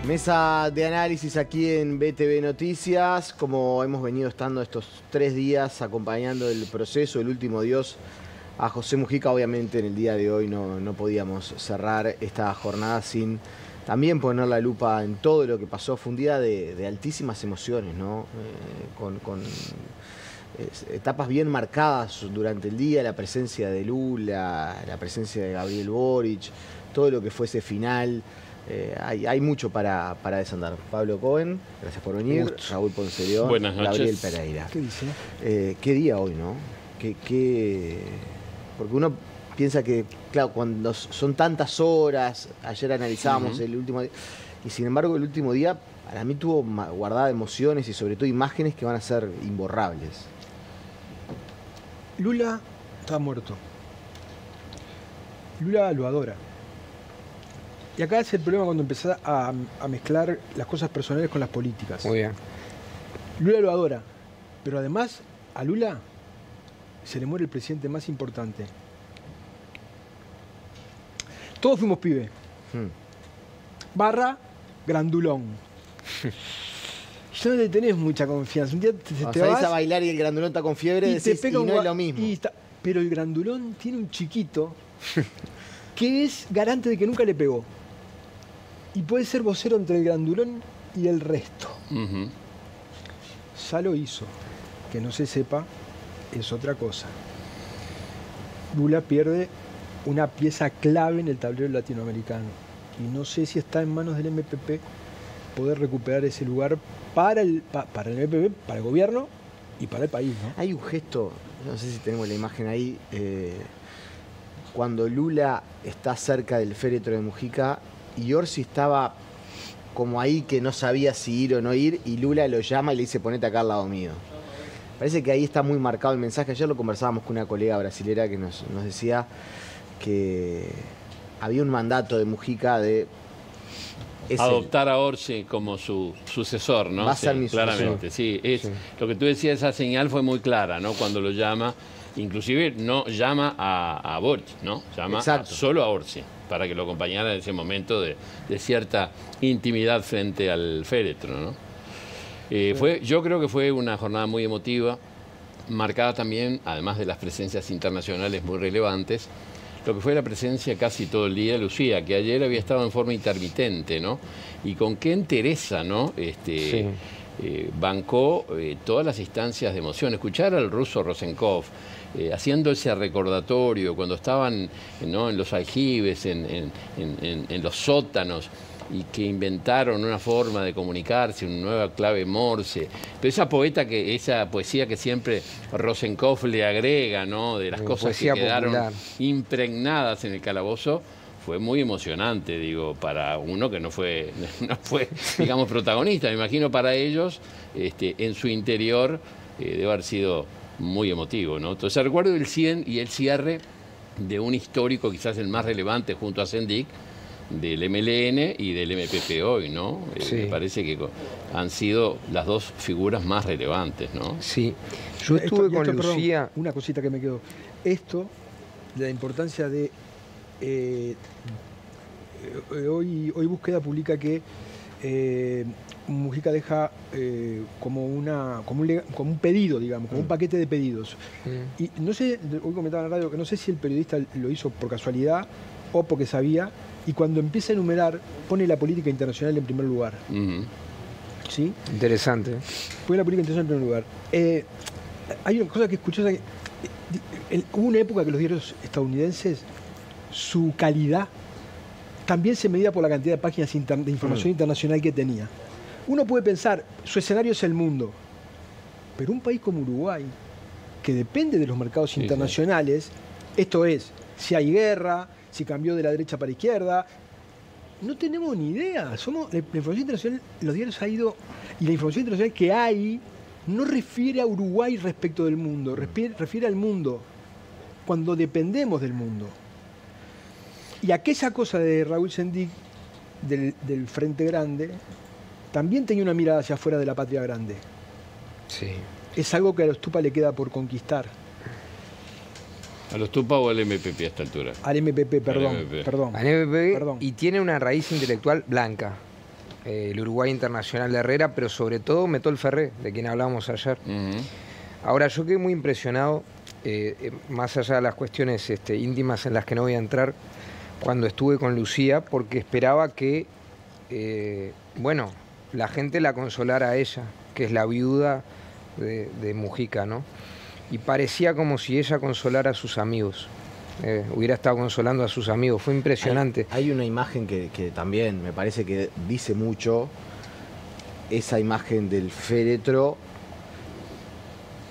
Mesa de análisis aquí en BTV Noticias, como hemos venido estando estos 3 días acompañando el proceso, el último adiós a José Mujica. Obviamente en el día de hoy no podíamos cerrar esta jornada sin también poner la lupa en todo lo que pasó. Fue un día de altísimas emociones, ¿no? Con etapas bien marcadas durante el día, la presencia de Lula, la presencia de Gabriel Boric, todo lo que fue ese final. Hay mucho para desandar. Pablo Cohen, gracias por venir. Raúl Ponce de León, buenas noches. Gabriel Pereira. ¿Qué dice? ¿Qué día hoy, no? Porque uno piensa que, claro, cuando son tantas horas, ayer analizábamos el último día, y sin embargo el último día para mí tuvo guardadas emociones y sobre todo imágenes que van a ser imborrables. Lula está muerto. Lula lo adora. Y acá es el problema cuando empezás a mezclar las cosas personales con las políticas. Muy bien. Lula lo adora, pero además a Lula se le muere el presidente más importante. Todos fuimos pibe. Barra grandulón. Ya no le tenés mucha confianza. Un día te vas a bailar y el grandulón está con fiebre, decís, y no es lo mismo. Pero el grandulón tiene un chiquito que es garante de que nunca le pegó. Y puede ser vocero entre el grandulón y el resto. Ya lo hizo. Que no se sepa es otra cosa. Lula pierde una pieza clave en el tablero latinoamericano. Y no sé si está en manos del MPP poder recuperar ese lugar para el MPP, para el gobierno y para el país, ¿no? Hay un gesto, no sé si tenemos la imagen ahí, cuando Lula está cerca del féretro de Mujica y Orsi estaba como ahí que no sabía si ir o no ir, y Lula lo llama y le dice ponete acá al lado mío. Parece que ahí está muy marcado el mensaje. Ayer lo conversábamos con una colega brasilera que nos decía que había un mandato de Mujica de adoptar a Orsi como su sucesor, ¿no? Va a ser mi claramente, sucesor. Sí. Lo que tú decías, esa señal fue muy clara, ¿no? Cuando lo llama, inclusive no llama a Boric, ¿no? Llama solo a Orsi, para que lo acompañara en ese momento de cierta intimidad frente al féretro, ¿no? Yo creo que fue una jornada muy emotiva, marcada también, además de las presencias internacionales muy relevantes, lo que fue la presencia casi todo el día de Lucía, que ayer había estado en forma intermitente, ¿no? Y con qué entereza, ¿no? Bancó todas las instancias de emoción. Escuchar al ruso Rosenkov haciendo ese recordatorio cuando estaban, ¿no?, en los aljibes, en los sótanos, y que inventaron una forma de comunicarse, una nueva clave Morse. Pero esa poesía que siempre Rosenkov le agrega, ¿no?, de las cosas que quedaron impregnadas en el calabozo, fue muy emocionante, digo, para uno que no fue digamos, protagonista. Me imagino para ellos, en su interior, debe haber sido muy emotivo, ¿no? Entonces recuerdo el 100 y el cierre de un histórico, quizás el más relevante junto a Sendik, del MLN y del MPP hoy, ¿no? Me parece que han sido las dos figuras más relevantes, ¿no? Sí. Yo estuve con Lucía... Perdón, una cosita que me quedó. Esto, la importancia de... hoy Búsqueda publica que Mujica deja como un pedido, digamos, como un paquete de pedidos. Y no sé, hoy comentaba en la radio que no sé si el periodista lo hizo por casualidad o porque sabía, y cuando empieza a enumerar, pone la política internacional en primer lugar. ¿Sí? Interesante. Pone la política internacional en primer lugar. Hay una cosa que escuché, hubo una época que los diarios estadounidenses, su calidad también se medía por la cantidad de páginas de información internacional que tenía. Uno puede pensar, su escenario es el mundo, pero un país como Uruguay, que depende de los mercados internacionales, esto es, si hay guerra, si cambió de la derecha para la izquierda, no tenemos ni idea. La información internacional, los diarios ha ido, y la información internacional que hay no refiere a Uruguay respecto del mundo, refiere al mundo, cuando dependemos del mundo. Y aquella cosa de Raúl Sendik, del Frente Grande, también tenía una mirada hacia afuera de la patria grande. Sí. Es algo que a los Tupa le queda por conquistar. ¿A los Tupa o al MPP a esta altura? Al MPP, perdón. Al MPP, y tiene una raíz intelectual blanca. el Uruguay Internacional de Herrera, pero sobre todo Metol Ferré, de quien hablábamos ayer. Ahora, yo quedé muy impresionado, más allá de las cuestiones íntimas en las que no voy a entrar, cuando estuve con Lucía, porque esperaba que, bueno, la gente la consolara a ella, que es la viuda de Mujica, ¿no? Y parecía como si ella consolara a sus amigos. Hubiera estado consolando a sus amigos. Fue impresionante. Hay una imagen que también me parece que dice mucho, esa imagen del féretro,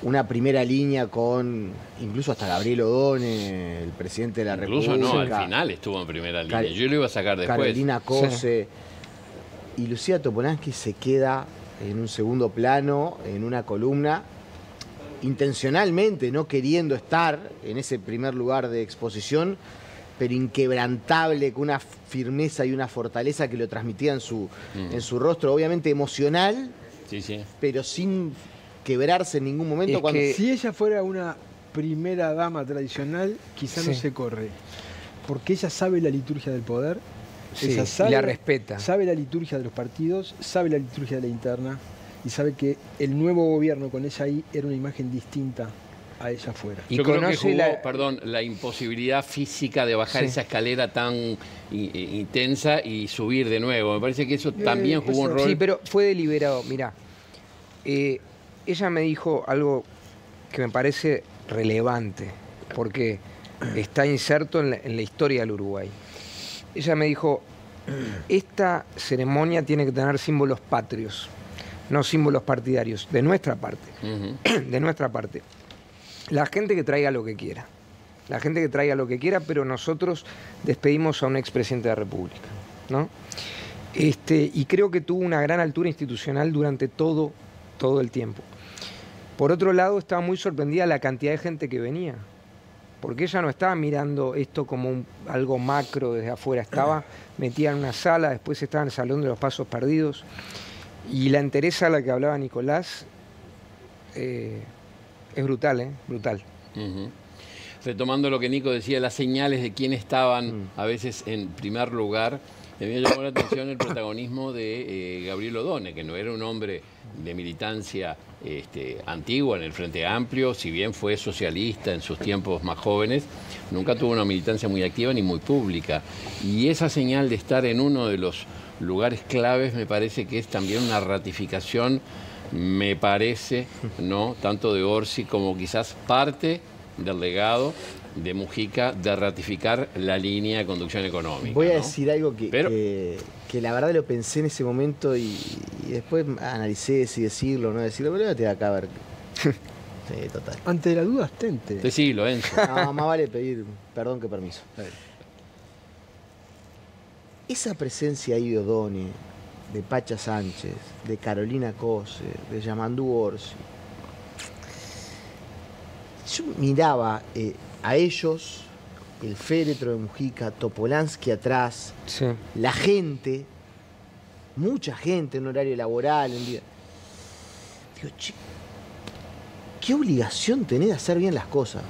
una primera línea con incluso hasta Gabriel O'Donnell, el presidente de la República. Incluso no, al final estuvo en primera línea. Yo lo iba a sacar después. Carolina Cose. Sí. Y Lucía Topolansky se queda en un segundo plano, en una columna, intencionalmente no queriendo estar en ese primer lugar de exposición, pero inquebrantable, con una firmeza y una fortaleza que lo transmitía en su rostro, obviamente emocional, pero sin quebrarse en ningún momento. Si ella fuera una primera dama tradicional, quizás no se corre, porque ella sabe la liturgia del poder, ella sabe, y la respeta. Sabe la liturgia de los partidos, sabe la liturgia de la interna, y sabe que el nuevo gobierno con ella ahí era una imagen distinta a ella afuera. Yo creo que jugó, la imposibilidad física de bajar esa escalera tan intensa y subir de nuevo. Me parece que eso también jugó un rol. Sí, pero fue deliberado. Mirá, ella me dijo algo que me parece relevante, porque está inserto en la historia del Uruguay. Ella me dijo, esta ceremonia tiene que tener símbolos patrios, no símbolos partidarios, de nuestra parte. De nuestra parte. La gente que traiga lo que quiera. La gente que traiga lo que quiera, pero nosotros despedimos a un expresidente de la República, ¿no? Y creo que tuvo una gran altura institucional durante todo el tiempo. Por otro lado, estaba muy sorprendida la cantidad de gente que venía, porque ella no estaba mirando esto como algo macro desde afuera, estaba metida en una sala, después estaba en el Salón de los Pasos Perdidos, y la entereza a la que hablaba Nicolás es brutal, brutal. Retomando lo que Nico decía, las señales de quién estaban a veces en primer lugar, me llamó la atención el protagonismo de Gabriel O'Donnell, que no era un hombre de militancia antigua en el Frente Amplio, si bien fue socialista en sus tiempos más jóvenes, nunca tuvo una militancia muy activa ni muy pública. Y esa señal de estar en uno de los lugares claves me parece que es también una ratificación, me parece, ¿no?, tanto de Orsi como quizás parte del legado de Mujica de ratificar la línea de conducción económica. Voy a decir algo que la verdad lo pensé en ese momento y después analicé si decirlo o no decirlo, pero te acá a ver. Sí, total. Ante la duda, abstente. Decilo, Enzo. No, más vale pedir perdón que permiso. Esa presencia ahí de O'Donnell, de Pacha Sánchez, de Carolina Cose, de Yamandú Orsi. Yo miraba a ellos, el féretro de Mujica, Topolansky atrás, la gente, mucha gente en horario laboral, en día. Digo, che, ¿qué obligación tenés de hacer bien las cosas?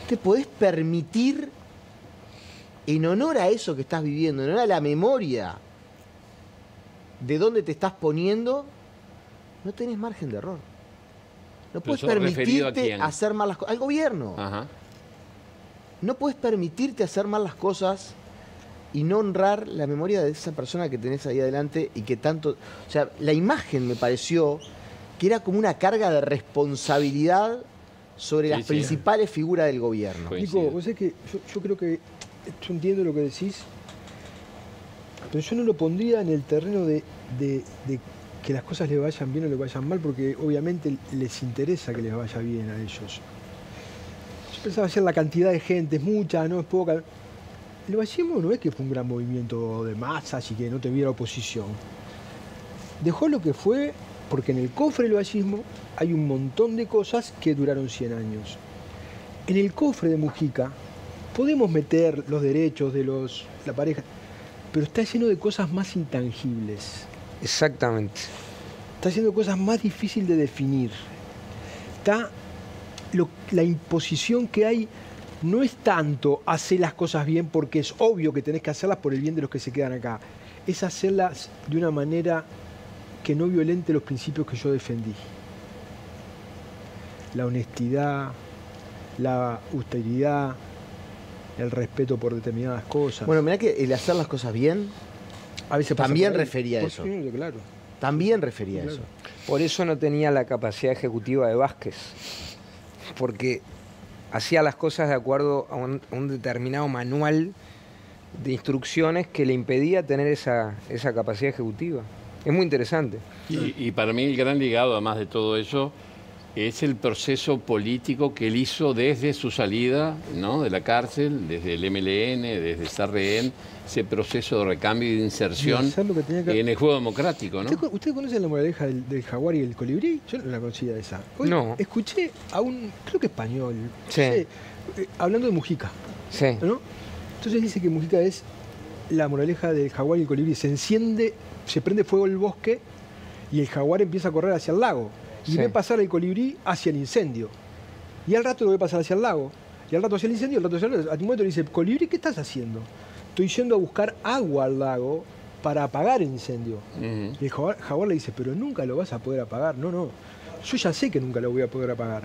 Te podés permitir, en honor a eso que estás viviendo, en honor a la memoria de dónde te estás poniendo, no tenés margen de error. No puedes permitirte hacer mal las cosas. Al gobierno. No puedes permitirte hacer mal las cosas y no honrar la memoria de esa persona que tenés ahí adelante y que tanto... O sea, la imagen me pareció que era como una carga de responsabilidad sobre las principales figuras del gobierno. Nico, vos sabés que yo creo que... Yo entiendo lo que decís, pero yo no lo pondría en el terreno de que las cosas les vayan bien o les vayan mal, porque obviamente les interesa que les vaya bien a ellos. Yo pensaba ayer la cantidad de gente, es mucha, no es poca. El vallismo no es que fue un gran movimiento de masas y que no tuviera oposición. Dejó lo que fue, porque en el cofre del vallismo hay un montón de cosas que duraron 100 años. En el cofre de Mujica podemos meter los derechos de la pareja, pero está lleno de cosas más intangibles. Exactamente. Está haciendo cosas más difíciles de definir. La imposición que hay no es tanto hacer las cosas bien porque es obvio que tenés que hacerlas por el bien de los que se quedan acá. es hacerlas de una manera que no violente los principios que yo defendí. La honestidad, la austeridad, el respeto por determinadas cosas. Bueno, mirá que el hacer las cosas bien A veces pasa también por ahí. refería a Por eso. supuesto, claro. También refería a Claro. eso. Por eso no tenía la capacidad ejecutiva de Vázquez, porque hacía las cosas de acuerdo a un determinado manual de instrucciones que le impedía tener esa capacidad ejecutiva. Es muy interesante. Y para mí el gran ligado, además de todo eso, es el proceso político que él hizo desde su salida, ¿no?, de la cárcel, desde el MLN, desde ser rehén, ese proceso de recambio y de inserción Y hacer lo que tenía que- en el juego democrático, ¿no? ¿Usted conoce la moraleja del jaguar y el colibrí? Yo no la conocía esa. Hoy No. escuché a un, creo que español, no Sí. sé, hablando de Mujica, Sí. ¿no? Entonces dice que Mujica es la moraleja del jaguar y el colibrí. Se enciende, se prende fuego el bosque y el jaguar empieza a correr hacia el lago. Y Sí. ve pasar el colibrí hacia el incendio. Y al rato lo ve pasar hacia el lago. Y al rato hacia el incendio, al rato hacia el lago. A tu momento le dice, colibrí, ¿qué estás haciendo? Estoy yendo a buscar agua al lago para apagar el incendio. Ujú. Y el jaguar le dice, pero nunca lo vas a poder apagar. No, no, yo ya sé que nunca lo voy a poder apagar,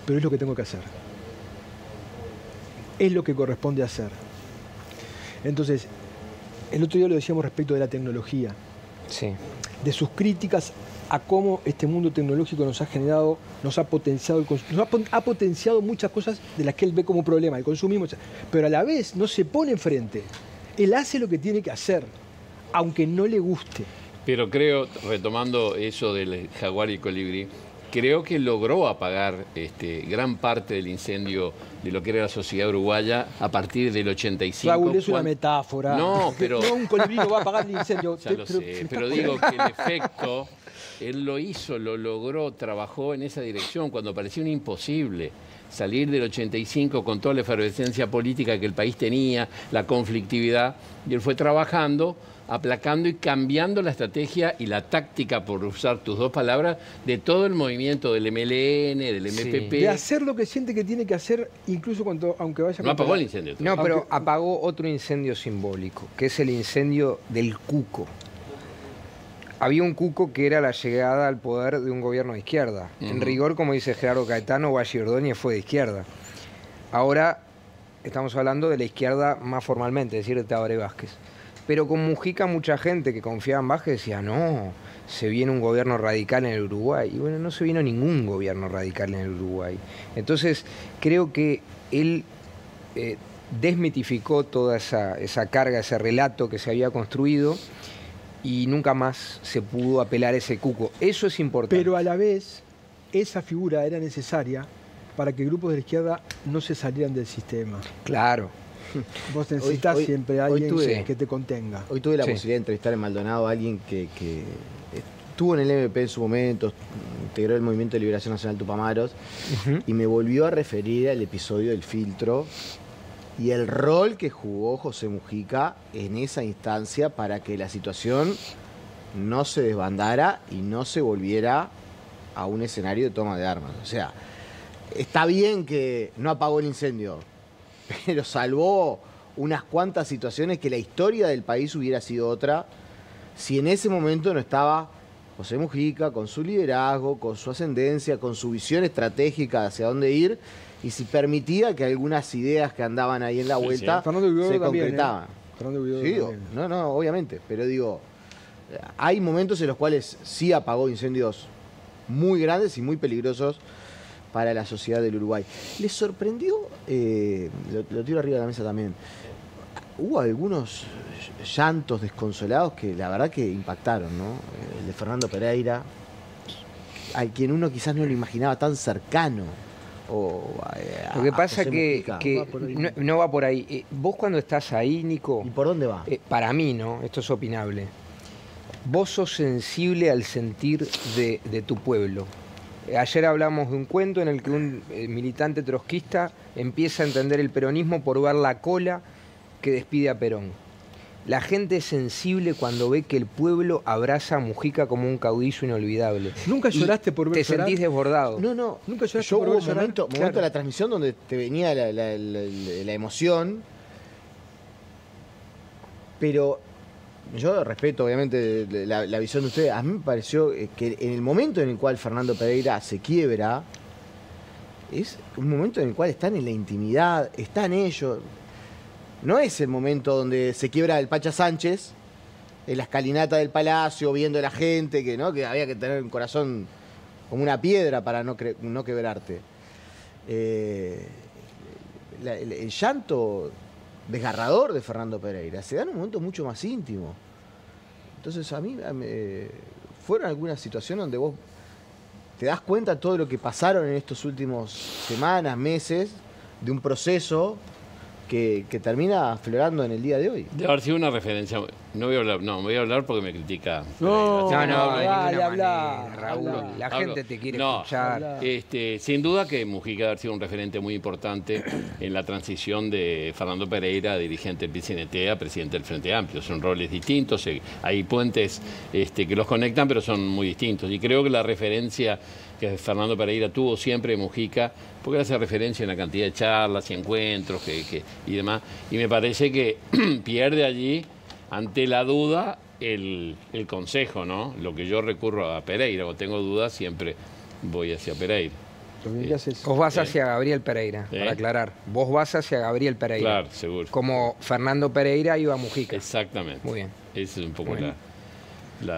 pero es lo que tengo que hacer. Es lo que corresponde hacer. Entonces, el otro día lo decíamos respecto de la tecnología, Sí. de sus críticas a cómo este mundo tecnológico nos ha generado, nos ha potenciado, ha potenciado muchas cosas de las que él ve como problema, el consumismo, pero a la vez no se pone enfrente. Él hace lo que tiene que hacer, aunque no le guste. Pero creo, retomando eso del jaguar y el colibrí, creo que logró apagar gran parte del incendio de lo que era la sociedad uruguaya a partir del 85. Raúl, es una cuando- metáfora. No, pero... No, un colibrí no va a apagar el incendio. Ya lo sé, pero digo que el efecto, él lo hizo, lo logró, trabajó en esa dirección cuando parecía un imposible salir del 85 con toda la efervescencia política que el país tenía, la conflictividad, y él fue trabajando, aplacando y cambiando la estrategia y la táctica, por usar tus dos palabras, de todo el movimiento del MLN, del Sí. MPP. De hacer lo que siente que tiene que hacer, incluso aunque vaya No contra apagó la- el incendio. No, Aunque- pero apagó otro incendio simbólico, que es el incendio del cuco. Había un cuco que era la llegada al poder de un gobierno de izquierda. En Ujú. rigor, como dice Gerardo Caetano, Valle Ordóñez fue de izquierda. Ahora estamos hablando de la izquierda más formalmente, es decir, de Tabaré Vázquez. Pero con Mujica mucha gente que confiaba en Vázquez decía, no, se viene un gobierno radical en el Uruguay. Y bueno, no se vino ningún gobierno radical en el Uruguay. Entonces, creo que él desmitificó toda esa carga, ese relato que se había construido y nunca más se pudo apelar a ese cuco. Eso es importante. Pero a la vez, esa figura era necesaria para que grupos de la izquierda no se salieran del sistema. Claro. Vos necesitas Hoy- siempre a hoy alguien tuve- que te contenga. Hoy tuve la Sí. posibilidad de entrevistar en Maldonado a alguien que estuvo en el MP en su momento, integró el Movimiento de Liberación Nacional Tupamaros, y me volvió a referir al episodio del filtro y el rol que jugó José Mujica en esa instancia para que la situación no se desbandara y no se volviera a un escenario de toma de armas. O sea, está bien que no apagó el incendio, pero salvó unas cuantas situaciones que la historia del país hubiera sido otra si en ese momento no estaba José Mujica con su liderazgo, con su ascendencia, con su visión estratégica hacia dónde ir y si permitía que algunas ideas que andaban ahí en la Sí, vuelta sí. Fernando Guidó se también, concretaban. Fernando Guidó Sí, también. no, obviamente, pero digo, hay momentos en los cuales sí apagó incendios muy grandes y muy peligrosos para la sociedad del Uruguay. ¿Les sorprendió? Lo tiro arriba de la mesa también. Hubo algunos llantos desconsolados que la verdad que impactaron, ¿no? El de Fernando Pereira, al quien uno quizás no lo imaginaba tan cercano. Lo que pasa José que, Mujica. Va por ahí. no va por ahí. Vos cuando estás ahí, Nico, ¿Y por dónde va? para mí, ¿no? Esto es opinable. Vos sos sensible al sentir de tu pueblo. Ayer hablamos de un cuento en el que un militante trotskista empieza a entender el peronismo por ver la cola que despide a Perón. La gente es sensible cuando ve que el pueblo abraza a Mujica como un caudillo inolvidable. ¿Nunca Y lloraste por ver te llorar? sentís desbordado. No. ¿Nunca lloraste Yo por hubo ver un llorar? momento Claro. de la transmisión donde te venía la emoción, pero Yo respeto obviamente la visión de ustedes. A mí me pareció que en el momento en el cual Fernando Pereira se quiebra, es un momento en el cual están en la intimidad, están ellos. No es el momento donde se quiebra el Pacha Sánchez en la escalinata del Palacio, viendo a la gente, que había que tener un corazón como una piedra para no quebrarte. El llanto desgarrador de Fernando Pereira se da en un momento mucho más íntimo. Entonces a mí fueron algunas situaciones donde vos te das cuenta de todo lo que pasaron en estos últimos semanas, meses, de un proceso que termina aflorando en el día de hoy. Debe haber sido una referencia. No voy a hablar porque me critica. No, Pereira. No, de ninguna dale, manera, habla, Raúl. habla. La Hablo. gente te quiere No, escuchar. habla. Sin duda que Mujica debe haber sido un referente muy importante en la transición de Fernando Pereira, dirigente del PCNT, a presidente del Frente Amplio. Son roles distintos, hay puentes que los conectan, pero son muy distintos. Y creo que la referencia que Fernando Pereira tuvo siempre de Mujica, porque él hace referencia en la cantidad de charlas y encuentros y demás, y me parece que pierde allí, ante la duda, el consejo, ¿no? Lo que yo recurro a Pereira, cuando tengo dudas siempre voy hacia Pereira. Lo que haces. Vos vas hacia Gabriel Pereira, para aclarar. Vos vas hacia Gabriel Pereira. Claro, seguro. Como Fernando Pereira iba a Mujica. Exactamente. Muy bien. Esa es un poco Bueno.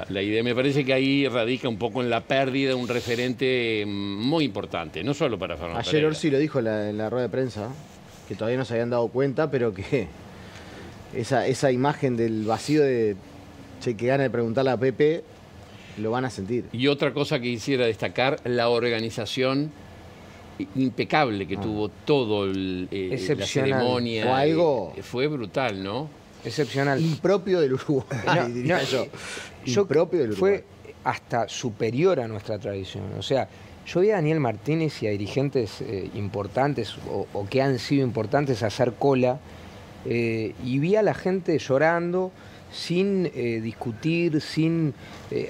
la idea. Me parece que ahí radica un poco en la pérdida de un referente muy importante, no solo para Fernando Ayer Pereira. Orsi lo dijo en la rueda de prensa, que todavía no se habían dado cuenta, pero que esa imagen del vacío de che, que gana de preguntarle a Pepe, lo van a sentir. Y otra cosa que quisiera destacar, la organización impecable que tuvo todo la Excepcional. ceremonia. Fue algo- Fue brutal, ¿no? Excepcional. Impropio del Uruguay, No, diría no, yo. Yo Impropio del Uruguay. fue hasta superior a nuestra tradición. O sea, yo vi a Daniel Martínez y a dirigentes importantes o que han sido importantes hacer cola y vi a la gente llorando sin discutir,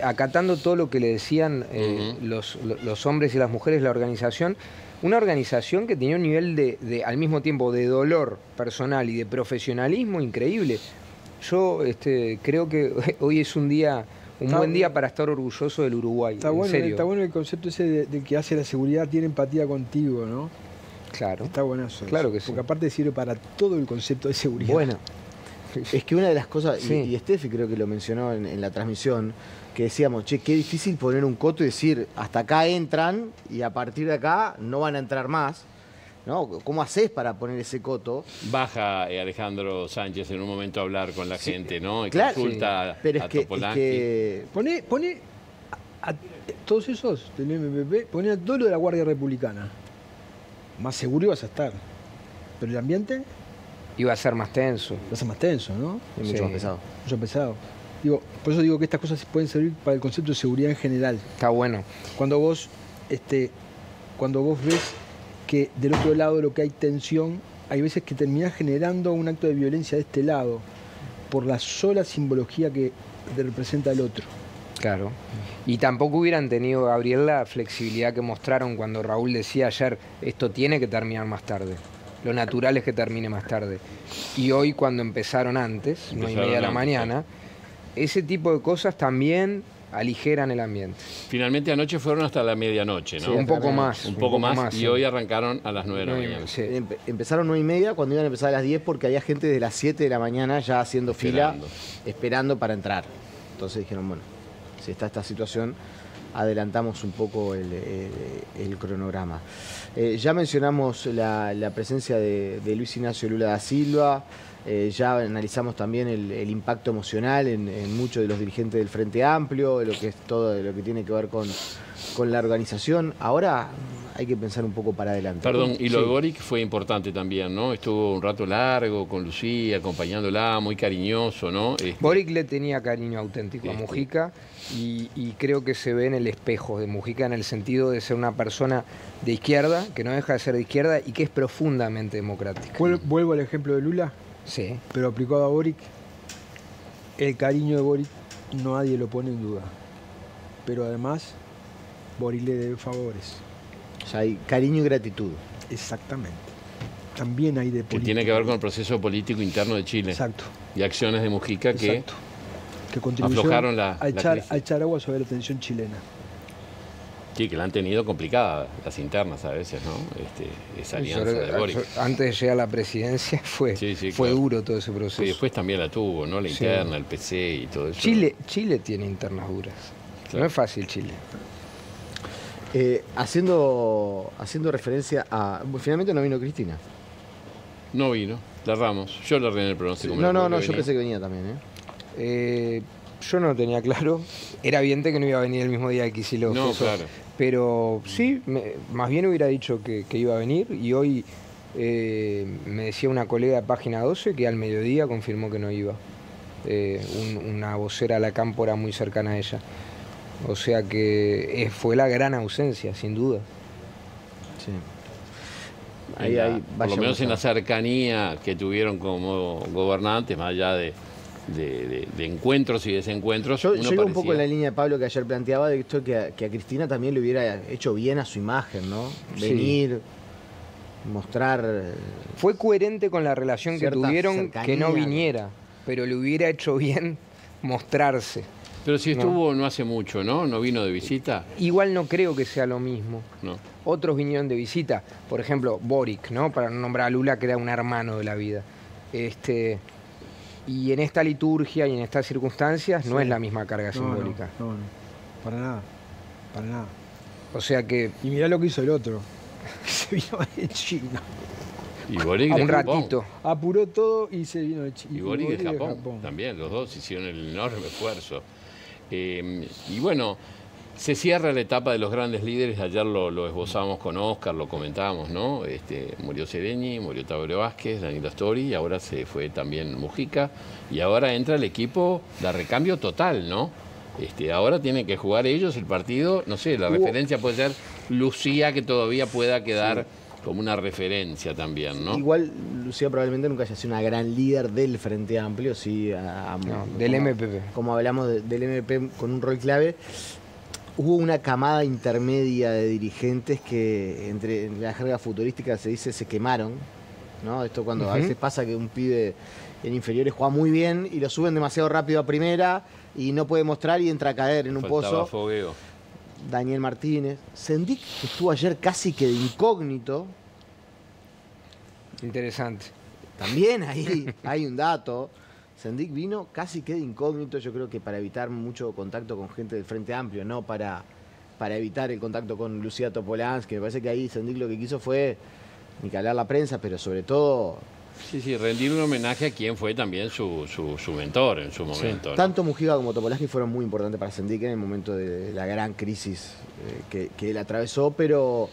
acatando todo lo que le decían los hombres y las mujeres de la organización. Una organización que tenía un nivel al mismo tiempo de dolor personal y de profesionalismo increíble. Yo creo que hoy es un buen día para estar orgulloso del Uruguay. Está en bueno, serio. está bueno el concepto ese de que hace la seguridad, tiene empatía contigo, ¿no? Claro. Está buenazo. Claro eso, que sí. Porque aparte sirve para todo el concepto de seguridad. Bueno, Es que una de las cosas, Sí. y Steffi creo que lo mencionó en la transmisión, que decíamos, che, qué difícil poner un coto y decir, hasta acá entran y a partir de acá no van a entrar más, ¿no? ¿Cómo haces para poner ese coto? Baja Alejandro Sánchez en un momento a hablar con la gente, ¿no? Y Claro, consulta Pero a es que, Topolansky. Pone a todos esos del MPP, pone a todo lo de la Guardia Republicana. Más seguro ibas a estar. Pero el ambiente iba a ser más tenso. va a ser más tenso, ¿no? Es mucho Sí. más pesado. Mucho pesado. Por eso digo que estas cosas pueden servir para el concepto de seguridad en general. Está bueno. Cuando vos ves que del otro lado lo que hay tensión, hay veces que terminás generando un acto de violencia de este lado, por la sola simbología que te representa el otro. Claro. Y tampoco hubieran tenido, Gabriel, la flexibilidad que mostraron cuando Raúl decía ayer, esto tiene que terminar más tarde. Lo natural es que termine más tarde. Y hoy, cuando empezaron antes, 9:30 de la antes, mañana, ese tipo de cosas también aligeran el ambiente. Finalmente anoche fueron hasta la medianoche, ¿no? Sí, un poco más. Un poco más, y sí. hoy arrancaron a las 9 de la mañana. Sí. Empezaron 9:30 cuando iban a empezar a las 10 porque había gente de las 7 de la mañana ya haciendo fila, esperando para entrar. Entonces dijeron, bueno, si está esta situación, adelantamos un poco el cronograma. Ya mencionamos la presencia de Luis Ignacio Lula da Silva, ya analizamos también el impacto emocional en muchos de los dirigentes del Frente Amplio, lo que es todo lo que tiene que ver con la organización. Ahora hay que pensar un poco para adelante. Perdón, y lo de Sí. Boric fue importante también, ¿no? Estuvo un rato largo con Lucía, acompañándola, muy cariñoso, ¿no? Boric le tenía cariño auténtico a Mujica y creo que se ve en el espejo de Mujica en el sentido de ser una persona de izquierda, que no deja de ser de izquierda y que es profundamente democrática. Vuelvo al ejemplo de Lula, Sí, pero aplicado a Boric, el cariño de Boric nadie lo pone en duda. Pero además, Boric le debe favores. O sea, hay cariño y gratitud. Exactamente. También hay de que política. tiene que ver con el proceso político interno de Chile Exacto. y acciones de Mujica que Exacto. que contribuyó Aflojaron la a crisis. echar agua sobre la tensión chilena. Sí, que la han tenido complicada las internas a veces, ¿no? Esa alianza de Boric. Antes de llegar a la presidencia fue claro. duro todo ese proceso. Y después también la tuvo, ¿no? La Sí. interna, el PC y todo eso. Chile tiene internas duras. Claro. No es fácil Chile. Haciendo referencia a... Finalmente no vino Cristina. No vino, la Ramos. Yo la en el pronóstico. No, yo pensé que venía también, Yo no lo tenía claro. Era evidente que no iba a venir el mismo día de Kicillof. No, eso. claro. Pero sí, más bien hubiera dicho que iba a venir. Y hoy me decía una colega de Página 12 que al mediodía confirmó que no iba. Una vocera de la Cámpora muy cercana a ella. O sea que fue la gran ausencia, sin duda. Sí. Por lo menos en la cercanía que tuvieron como gobernantes, más allá de encuentros y desencuentros. Yo llego un poco en la línea de Pablo que ayer planteaba de esto que a Cristina también le hubiera hecho bien a su imagen, ¿no? Venir, mostrar... Fue coherente con la relación que cierta tuvieron cercanía, que no viniera, pero le hubiera hecho bien mostrarse. Pero si estuvo no hace mucho, ¿no? ¿No vino de visita? Igual no creo que sea lo mismo. No. Otros vinieron de visita, por ejemplo, Boric, ¿no? Para no nombrar a Lula, que era un hermano de la vida. Y en esta liturgia y en estas circunstancias no es la misma carga simbólica. No, para nada, para nada. O sea que... Y mirá lo que hizo el otro, que se vino de China. Y Boric de un Japón. ratito. Apuró todo y se vino de China. Y Boric de Japón. También, los dos hicieron el enorme esfuerzo. Y bueno, se cierra la etapa de los grandes líderes. Ayer lo esbozábamos con Oscar, lo comentábamos, ¿no? Murió Sedeñi, murió Tabaré Vázquez, Daniel Astori, y ahora se fue también Mujica. Y ahora entra el equipo de recambio total, ¿no? Ahora tienen que jugar ellos el partido. No sé, la referencia puede ser Lucía, que todavía pueda quedar como una referencia también, ¿no? Igual Lucía probablemente nunca haya sido una gran líder del Frente Amplio, sí, del MPP. Como hablamos del MPP con un rol clave. Hubo una camada intermedia de dirigentes que en la jerga futurística se dice se quemaron, ¿no? Esto cuando a veces pasa que un pibe en inferiores juega muy bien y lo suben demasiado rápido a primera y no puede mostrar y entra a caer en un pozo. Fogueo. Daniel Martínez. Sendik, que estuvo ayer casi que de incógnito. Interesante. También ahí hay un dato. Sendik vino casi que de incógnito, yo creo que para evitar mucho contacto con gente del Frente Amplio, no para evitar el contacto con Lucía Topolansky. Me parece que ahí Sendik lo que quiso fue ni que hablar la prensa, pero sobre todo... Sí, rendir un homenaje a quien fue también su mentor en su momento. ¿no? Tanto Mujica como Topolansky fueron muy importantes para Sendik en el momento de la gran crisis que él atravesó, pero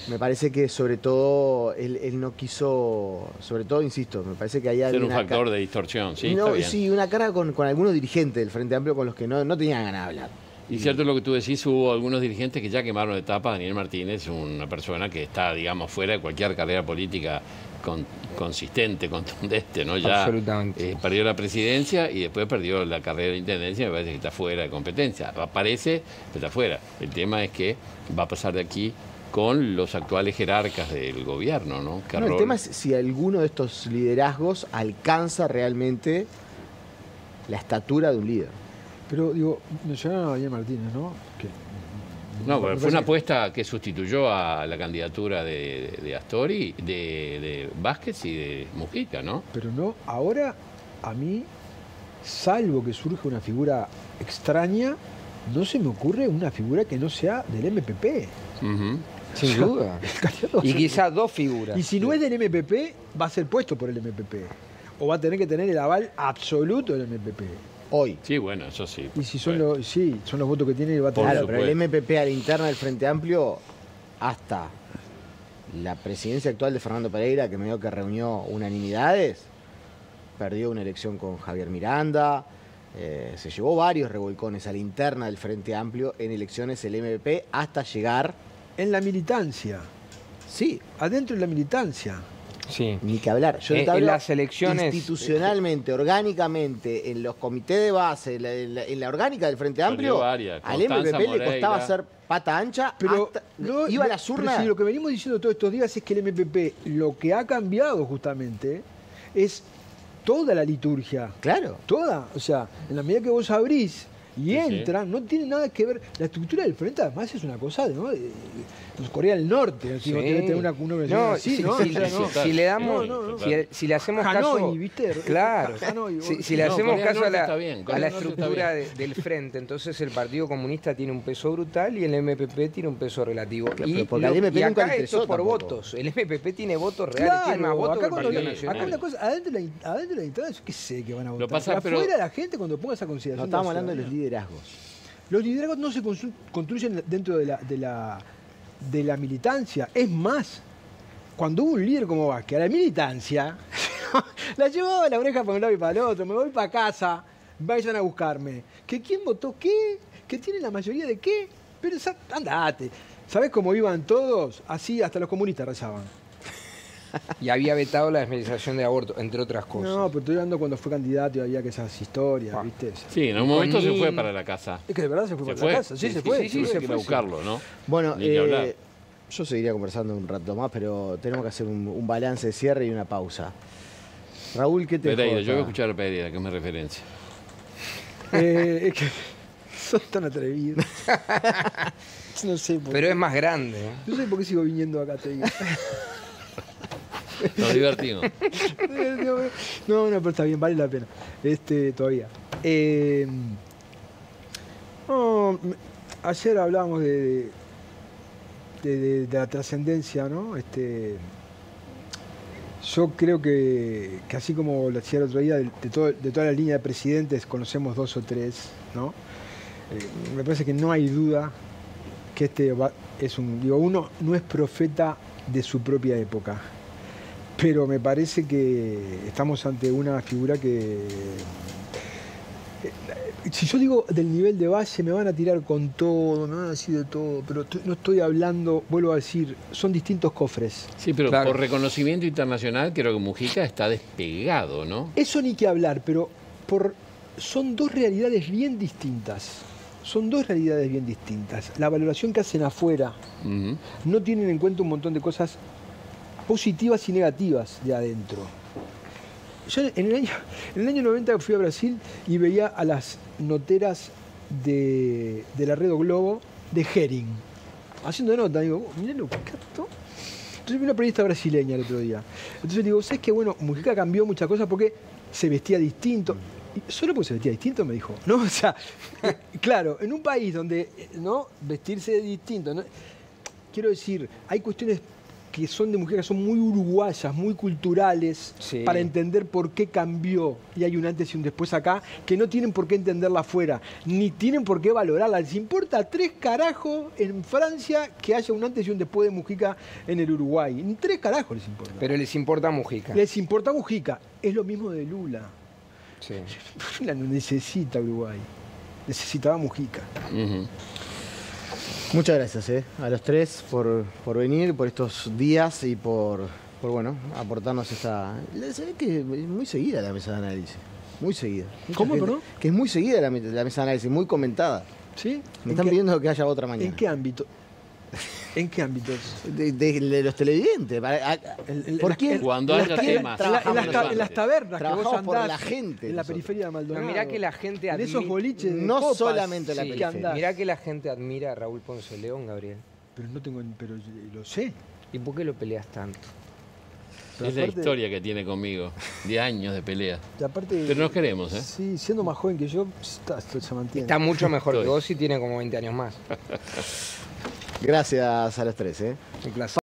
me parece que sobre todo él no quiso, sobre todo, insisto, me parece que hay ser un factor de distorsión, ¿sí? No, está bien. sí, una cara con algunos dirigentes del Frente Amplio con los que no tenían ganas de hablar. Y cierto lo que tú decís, hubo algunos dirigentes que ya quemaron la etapa. Daniel Martínez es una persona que está, digamos, fuera de cualquier carrera política consistente, contundente, ¿no? Ya perdió la presidencia y después perdió la carrera de intendencia, me parece que está fuera de competencia. Aparece, pero está fuera. El tema es que va a pasar de aquí con los actuales jerarcas del gobierno, ¿no? El tema es si alguno de estos liderazgos alcanza realmente la estatura de un líder. Pero digo, mencionaron a Daniel Martínez, ¿no? No, pero fue una apuesta que sustituyó a la candidatura de Astori, de Vázquez y de Mujica, ¿no? Pero no, ahora a mí, salvo que surja una figura extraña, no se me ocurre una figura que no sea del MPP. Sin duda. Y quizás dos figuras. Y si no es del MPP, va a ser puesto por el MPP. O va a tener que tener el aval absoluto del MPP. Hoy. Sí, bueno, eso sí. Y si son son los votos que tiene, va a tener. Claro, pero el MPP a la interna del Frente Amplio, hasta la presidencia actual de Fernando Pereira, que medio que reunió unanimidades, perdió una elección con Javier Miranda, se llevó varios revolcones a la interna del Frente Amplio en elecciones el MPP hasta llegar... En la militancia. Sí. Adentro de la militancia. Sí. Ni que hablar. Yo te hablo en las elecciones institucionalmente, orgánicamente, en los comités de base, en la orgánica del Frente Amplio, al MPP le costaba hacer pata ancha, pero hasta iba a las urnas. Si lo que venimos diciendo todos estos días es que el MPP lo que ha cambiado justamente es toda la liturgia. Claro. Toda. O sea, en la medida que vos abrís y Sí, entran, no tiene nada que ver. La estructura del frente además es una cosa, ¿no? Corea del Norte, ¿no? Sí. Debe tener una organización No, así, si, ¿no? si- O sea, no. si le damos, No. si le hacemos Hanoi, caso, ¿viste? claro, Hanoi, si le No, hacemos Corea del caso a Norte la, está bien, Corea a la del Norte está estructura bien. del frente, entonces el Partido Comunista tiene un peso brutal y el MPP tiene un peso relativo. Claro, y pero porque al MPP y nunca acá le esto interesó es por tampoco. votos. El MPP tiene votos reales, tiene más Claro, votos que acá, el cuando, Partido Sí, Nacional. acá una cosa, adentro de la entrada, yo qué sé que van a votar. pasa, Pero pero- afuera la gente, cuando ponga esa No consideración. estábamos hablando de la los ciudadanía. liderazgos. Los liderazgos no se construyen dentro de la militancia. Es más, cuando hubo un líder como Vázquez, a la militancia, la llevaba a la oreja para un lado y para el otro, me voy para casa, vayan a buscarme. ¿Que quién votó qué? ¿Que tiene la mayoría de qué? Pero andate. ¿Sabés cómo iban todos? Así hasta los comunistas rezaban. Y había vetado la despenalización de aborto, entre otras cosas. No, pero estoy hablando cuando fue candidato y había que esas historias, Ah. ¿viste? Sí, en un momento se fue Con- para la casa. Es que de verdad se fue Se para fue. la casa. Sí, se fue. Sí, hay que ir a buscarlo, ¿no? Bueno, Ni que hablar. yo seguiría conversando un rato más, pero tenemos que hacer un balance de cierre y una pausa. Raúl, ¿qué te Pereira, dejó yo voy a acá? escuchar a Pereira, que es mi referencia. Es que sos tan atrevido. No sé por Pero qué. es más grande. ¿eh? No sé por qué sigo viniendo acá, te digo. Nos divertimos. No, pero está bien, vale la pena. Todavía. Ayer hablábamos de la trascendencia, ¿no? Yo creo que así como lo decía el otro día, de toda la línea de presidentes conocemos 2 o 3, ¿no? Me parece que no hay duda que uno no es profeta de su propia época, pero me parece que estamos ante una figura que, si yo digo del nivel de base, me van a tirar con todo, me van a decir de todo, pero no estoy hablando, vuelvo a decir, son distintos cofres. Sí, pero Claro. por reconocimiento internacional creo que Mujica está despegado, ¿no? Eso ni que hablar, pero son dos realidades bien distintas. Son dos realidades bien distintas. La valoración que hacen afuera Ujú. no tienen en cuenta un montón de cosas positivas y negativas de adentro. Yo en el año 90 fui a Brasil y veía a las noteras de la Red Globo de Hering, haciendo nota. Digo, mirá lo que esto. Entonces vi una periodista brasileña el otro día. Entonces digo, ¿sabes qué? Bueno, Mujica cambió muchas cosas porque se vestía distinto. Y solo porque se vestía distinto, me dijo. ¿No? O sea, claro, en un país donde no vestirse distinto, ¿no? Quiero decir, hay cuestiones que son de Mujica, que son muy uruguayas, muy culturales, Sí. para entender por qué cambió. Y hay un antes y un después acá, que no tienen por qué entenderla afuera, ni tienen por qué valorarla. Les importa 3 carajos en Francia que haya un antes y un después de Mujica en el Uruguay. Ni 3 carajos les importa. Pero les importa Mujica. Les importa Mujica. Es lo mismo de Lula. Sí. Lula no necesita Uruguay. Necesitaba Mujica. Ujú. Muchas gracias a los 3 por venir, por estos días y por bueno, aportarnos esta... Se ve que es muy seguida la mesa de análisis. Muy seguida. Mucha ¿Cómo, gente- no? Que es muy seguida la mesa de análisis, muy comentada. ¿Sí? Me están pidiendo que haya otra mañana. ¿En qué ámbito? ¿En qué ámbitos? De los televidentes. ¿Por qué? Cuando haya temas. En las tabernas que Trabajamos vos por andás, la gente en la nosotros. periferia de Maldonado. No, mirá que la gente en esos admi- boliches de No copas, solamente la que periferia. andás. Mirá que la gente admira a Raúl Ponce León, Gabriel. Pero no tengo, pero lo sé. ¿Y por qué lo peleas tanto? Pero Es la aparte- historia que tiene conmigo, de años de pelea. Y aparte, Pero nos queremos, ¿eh? Sí, siendo más joven que yo, esto se mantiene. Está mucho mejor que Estoy. vos y tiene como 20 años más. Gracias a los 3. Un placer.